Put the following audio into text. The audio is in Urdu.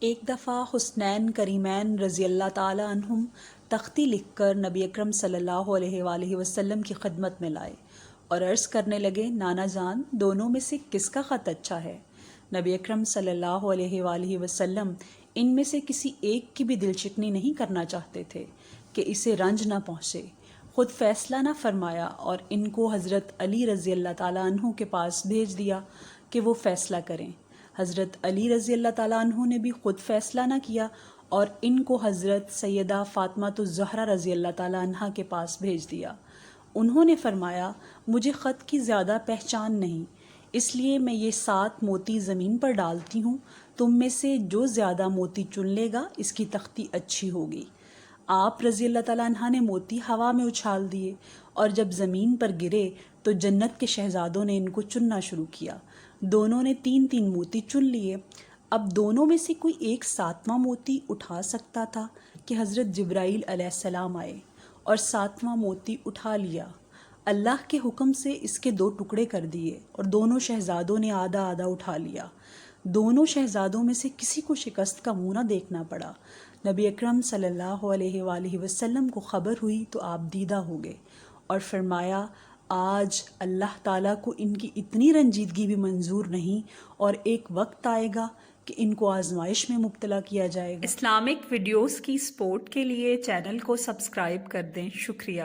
ایک دفعہ حسنین کریمین رضی اللہ تعالیٰ عنہم تختی لکھ کر نبی اکرم صلی اللہ علیہ وآلہ وسلم کی خدمت میں لائے اور عرض کرنے لگے، نانا جان، دونوں میں سے کس کا خط اچھا ہے؟ نبی اکرم صلی اللہ علیہ وآلہ وسلم ان میں سے کسی ایک کی بھی دل شکنی نہیں کرنا چاہتے تھے کہ اسے رنج نہ پہنچے، خود فیصلہ نہ فرمایا اور ان کو حضرت علی رضی اللہ تعالیٰ عنہ کے پاس بھیج دیا کہ وہ فیصلہ کریں۔ حضرت علی رضی اللہ تعالیٰ عنہ نے بھی خود فیصلہ نہ کیا اور ان کو حضرت سیدہ فاطمہ الزہرا رضی اللہ تعالیٰ عنہ کے پاس بھیج دیا۔ انہوں نے فرمایا، مجھے خط کی زیادہ پہچان نہیں، اس لیے میں یہ 7 موتی زمین پر ڈالتی ہوں، تم میں سے جو زیادہ موتی چن لے گا اس کی تختی اچھی ہوگی۔ آپ رضی اللہ تعالیٰ عنہ نے موتی ہوا میں اچھال دیے اور جب زمین پر گرے تو جنت کے شہزادوں نے ان کو چننا شروع کیا۔ دونوں نے 3 موتی چن لیے۔ اب دونوں میں سے کوئی ایک 7واں موتی اٹھا سکتا تھا کہ حضرت جبرائیل علیہ السلام آئے اور 7واں موتی اٹھا لیا۔ اللہ کے حکم سے اس کے 2 ٹکڑے کر دیے اور دونوں شہزادوں نے آدھا آدھا اٹھا لیا۔ دونوں شہزادوں میں سے کسی کو شکست کا منہ نہ دیکھنا پڑا۔ نبی اکرم صلی اللہ علیہ وآلہ وسلم کو خبر ہوئی تو آپ دیدہ ہو گئے اور فرمایا، آج اللہ تعالیٰ کو ان کی اتنی رنجیدگی بھی منظور نہیں اور ایک وقت آئے گا کہ ان کو آزمائش میں مبتلا کیا جائے گا۔ اسلامک ویڈیوز کی سپورٹ کے لیے چینل کو سبسکرائب کر دیں۔ شکریہ۔